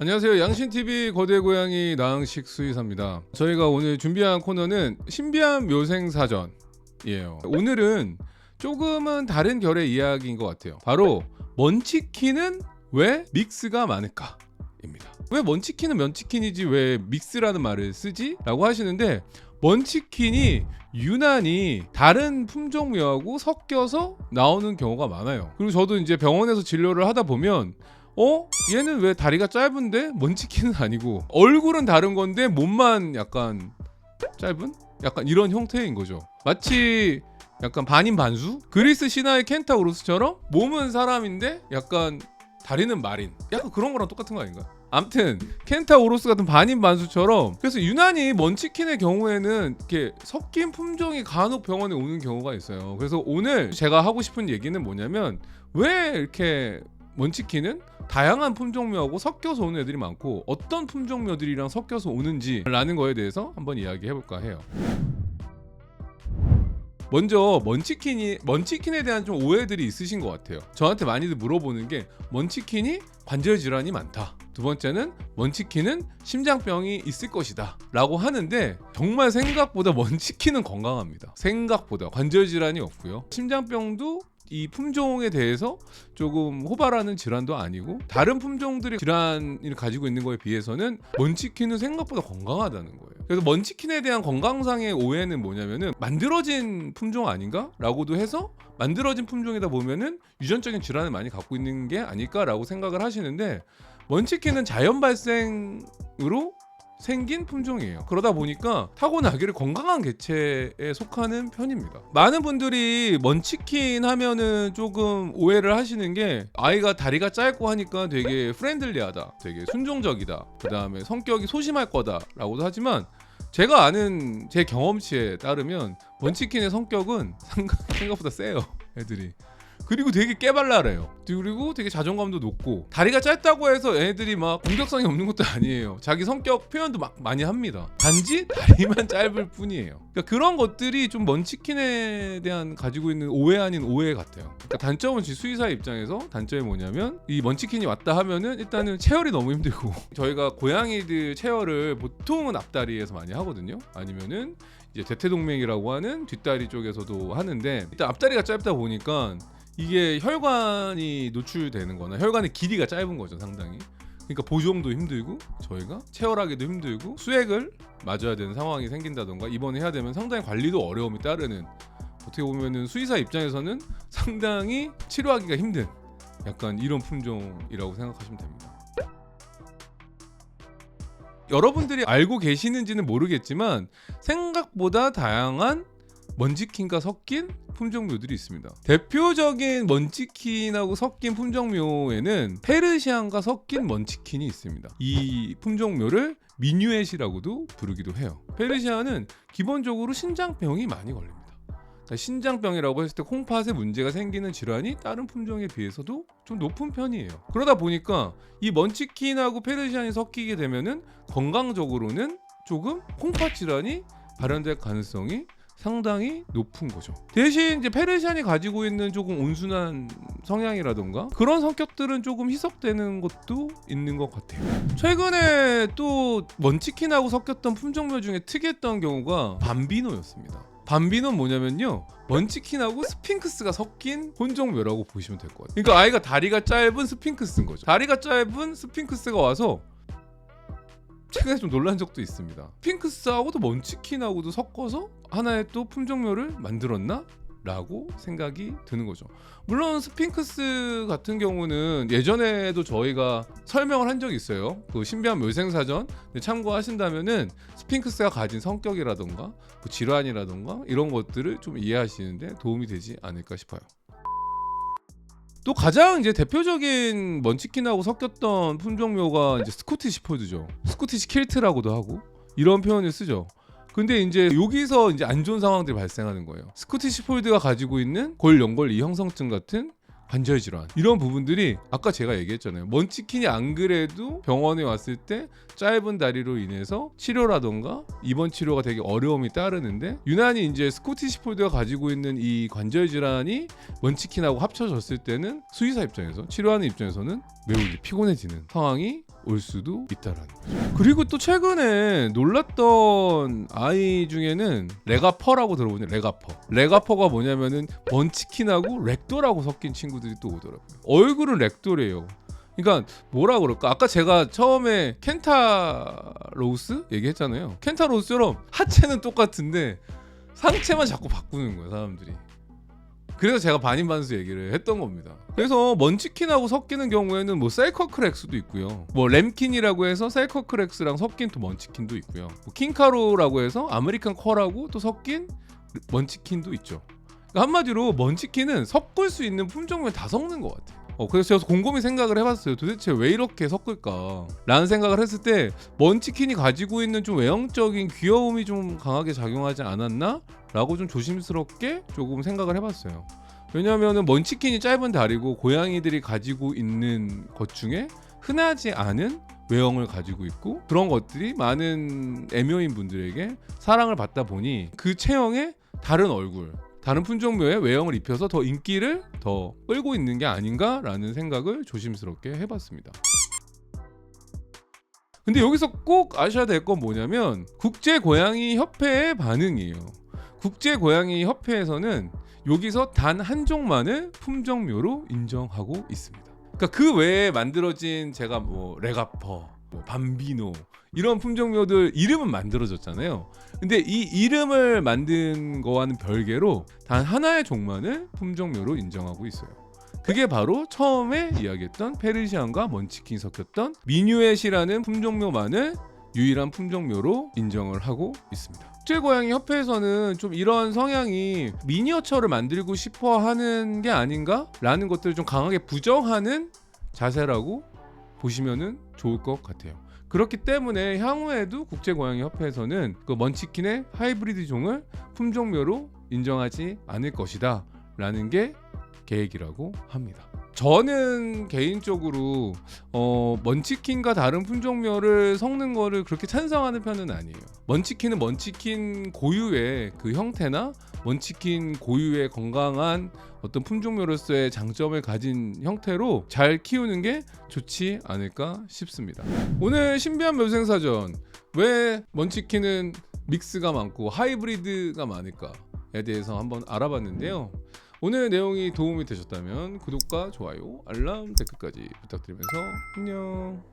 안녕하세요. 양신TV 거대고양이 나흥식 수의사입니다. 저희가 오늘 준비한 코너는 신비한 묘생사전이에요. 오늘은 조금은 다른 결의 이야기인 것 같아요. 바로 먼치킨은 왜 믹스가 많을까? 입니다. 왜 먼치킨은 면치킨이지 왜 믹스라는 말을 쓰지? 라고 하시는데, 먼치킨이 유난히 다른 품종묘하고 섞여서 나오는 경우가 많아요. 그리고 저도 이제 병원에서 진료를 하다 보면 얘는 왜 다리가 짧은데 먼치킨은 아니고, 얼굴은 다른 건데 몸만 약간 짧은? 약간 이런 형태인 거죠. 마치 약간 반인 반수? 그리스 신화의 켄타우로스처럼 몸은 사람인데 약간 다리는 말인, 약간 그런 거랑 똑같은 거 아닌가? 암튼 켄타우로스 같은 반인 반수처럼, 그래서 유난히 먼치킨의 경우에는 이렇게 섞인 품종이 간혹 병원에 오는 경우가 있어요. 그래서 오늘 제가 하고 싶은 얘기는 뭐냐면, 왜 이렇게 먼치킨은 다양한 품종묘하고 섞여서 오는 애들이 많고 어떤 품종묘들이랑 섞여서 오는지 라는 거에 대해서 한번 이야기해볼까 해요. 먼저 먼치킨에 대한 좀 오해들이 있으신 것 같아요. 저한테 많이들 물어보는 게, 먼치킨이 관절 질환이 많다, 두 번째는 먼치킨은 심장병이 있을 것이다 라고 하는데, 정말 생각보다 먼치킨은 건강합니다. 생각보다 관절 질환이 없고요, 심장병도 이 품종에 대해서 조금 호발하는 질환도 아니고, 다른 품종들이 질환을 가지고 있는 거에 비해서는 먼치킨은 생각보다 건강하다는 거예요. 그래서 먼치킨에 대한 건강상의 오해는 뭐냐면은, 만들어진 품종 아닌가? 라고도 해서 만들어진 품종이다 보면은 유전적인 질환을 많이 갖고 있는 게 아닐까라고 생각을 하시는데, 먼치킨은 자연 발생으로 생긴 품종이에요. 그러다 보니까 타고나기를 건강한 개체에 속하는 편입니다. 많은 분들이 먼치킨 하면은 조금 오해를 하시는 게, 아이가 다리가 짧고 하니까 되게 프렌들리하다, 되게 순종적이다, 그 다음에 성격이 소심할 거다 라고도 하지만, 제가 아는 제 경험치에 따르면 먼치킨의 성격은 생각보다 세요, 애들이. 그리고 되게 깨발랄해요. 그리고 되게 자존감도 높고, 다리가 짧다고 해서 얘네들이 막 공격성이 없는 것도 아니에요. 자기 성격 표현도 막 많이 합니다. 단지 다리만 짧을 뿐이에요. 그러니까 그런 것들이 좀 먼치킨에 대한 가지고 있는 오해 아닌 오해 같아요. 그러니까 단점은 수의사의 입장에서 단점이 뭐냐면, 이 먼치킨이 왔다 하면은 일단은 체열이 너무 힘들고 저희가 고양이들 체열을 보통은 앞다리에서 많이 하거든요. 아니면은 이제 대퇴동맥이라고 하는 뒷다리 쪽에서도 하는데, 일단 앞다리가 짧다 보니까 이게 혈관이 노출되는 거나 혈관의 길이가 짧은 거죠, 상당히. 그러니까 보정도 힘들고, 저희가 체열하기도 힘들고, 수액을 맞아야 되는 상황이 생긴다던가 입원해야 되면 상당히 관리도 어려움이 따르는, 어떻게 보면은 수의사 입장에서는 상당히 치료하기가 힘든 약간 이런 품종이라고 생각하시면 됩니다. 여러분들이 알고 계시는지는 모르겠지만, 생각보다 다양한 먼치킨과 섞인 품종묘들이 있습니다. 대표적인 먼치킨하고 섞인 품종묘에는 페르시안과 섞인 먼치킨이 있습니다. 이 품종묘를 미뉴엣이라고도 부르기도 해요. 페르시안은 기본적으로 신장병이 많이 걸립니다. 신장병이라고 했을 때 콩팥에 문제가 생기는 질환이 다른 품종에 비해서도 좀 높은 편이에요. 그러다 보니까 이 먼치킨하고 페르시안이 섞이게 되면은 건강적으로는 조금 콩팥 질환이 발현될 가능성이 상당히 높은 거죠. 대신 이제 페르시안이 가지고 있는 조금 온순한 성향이라던가 그런 성격들은 조금 희석되는 것도 있는 것 같아요. 최근에 또 먼치킨하고 섞였던 품종묘 중에 특이했던 경우가 밤비노였습니다. 밤비노는 뭐냐면요, 먼치킨하고 스핑크스가 섞인 혼종묘라고 보시면 될 것 같아요. 그러니까 아이가 다리가 짧은 스핑크스인 거죠. 다리가 짧은 스핑크스가 와서 최근에 좀 놀란 적도 있습니다. 스핑크스하고도 먼치킨하고도 섞어서 하나의 또 품종묘를 만들었나? 라고 생각이 드는 거죠. 물론 스핑크스 같은 경우는 예전에도 저희가 설명을 한 적이 있어요. 그 신비한 묘생사전 참고하신다면은 스핑크스가 가진 성격이라던가 그 질환이라던가 이런 것들을 좀 이해하시는데 도움이 되지 않을까 싶어요. 또 가장 이제 대표적인 먼치킨하고 섞였던 품종묘가 이제 스코티시 폴드죠. 스코티시 킬트라고도 하고 이런 표현을 쓰죠. 근데 이제 여기서 이제 안 좋은 상황들이 발생하는 거예요. 스코티시 폴드가 가지고 있는 골 연골 이형성증 같은 관절 질환 이런 부분들이 아까 제가 얘기했잖아요. 먼치킨이 안 그래도 병원에 왔을 때 짧은 다리로 인해서 치료라던가 입원 치료가 되게 어려움이 따르는데 유난히 이제 스코티시 폴드가 가지고 있는 이 관절 질환이 먼치킨하고 합쳐졌을 때는 수의사 입장에서 치료하는 입장에서는 매우 이제 피곤해지는 상황이 올 수도 있다라는 거죠. 그리고 또 최근에 놀랐던 아이 중에는 레가퍼라고 들어보냐. 레가퍼가 뭐냐면은 먼치킨하고 렉돌하고 섞인 친구들이 또 오더라고요. 얼굴은 렉돌이에요. 그러니까 뭐라 그럴까? 아까 제가 처음에 켄타로우스 얘기했잖아요. 켄타로우스처럼 하체는 똑같은데 상체만 자꾸 바꾸는 거예요, 사람들이. 그래서 제가 반인반수 얘기를 했던 겁니다. 그래서 먼치킨하고 섞이는 경우에는 뭐 셀커크렉스도 있고요. 뭐 램킨이라고 해서 셀커크렉스랑 섞인 또 먼치킨도 있고요. 뭐 킹카로라고 해서 아메리칸 컬하고 또 섞인 먼치킨도 있죠. 그러니까 한마디로 먼치킨은 섞을 수 있는 품종을 다 섞는 것 같아요. 그래서 제가 곰곰이 생각을 해봤어요. 도대체 왜 이렇게 섞을까? 라는 생각을 했을 때 먼치킨이 가지고 있는 좀 외형적인 귀여움이 좀 강하게 작용하지 않았나? 라고 좀 조심스럽게 조금 생각을 해봤어요. 왜냐하면 먼치킨이 짧은 다리고 고양이들이 가지고 있는 것 중에 흔하지 않은 외형을 가지고 있고 그런 것들이 많은 애묘인 분들에게 사랑을 받다 보니 그 체형에 다른 얼굴 다른 품종묘의 외형을 입혀서 더 인기를 더 끌고 있는 게 아닌가라는 생각을 조심스럽게 해봤습니다. 근데 여기서 꼭 아셔야 될 건 뭐냐면 국제고양이협회의 반응이에요. 국제고양이협회에서는 여기서 단 한 종만을 품종묘로 인정하고 있습니다. 그러니까 그 외에 만들어진 제가 뭐 레가퍼, 뭐 밤비노 이런 품종묘들 이름은 만들어졌잖아요. 근데 이 이름을 만든 거와는 별개로 단 하나의 종만을 품종묘로 인정하고 있어요. 그게 바로 처음에 이야기했던 페르시안과 먼치킨이 섞였던 미뉴엣이라는 품종묘만을 유일한 품종묘로 인정을 하고 있습니다. 국제고양이 협회에서는 좀 이런 성향이 미니어처를 만들고 싶어 하는 게 아닌가? 라는 것들을 좀 강하게 부정하는 자세라고 보시면 좋을 것 같아요. 그렇기 때문에 향후에도 국제고양이협회에서는 그 먼치킨의 하이브리드 종을 품종묘로 인정하지 않을 것이다 라는 게 계획이라고 합니다. 저는 개인적으로 먼치킨과 다른 품종묘를 섞는 거를 그렇게 찬성하는 편은 아니에요. 먼치킨은 먼치킨 고유의 그 형태나 먼치킨 고유의 건강한 어떤 품종묘로서의 장점을 가진 형태로 잘 키우는 게 좋지 않을까 싶습니다. 오늘 신비한 묘생사전, 왜 먼치킨은 믹스가 많고 하이브리드가 많을까에 대해서 한번 알아봤는데요. 오늘 내용이 도움이 되셨다면 구독과 좋아요, 알람, 댓글까지 부탁드리면서 안녕.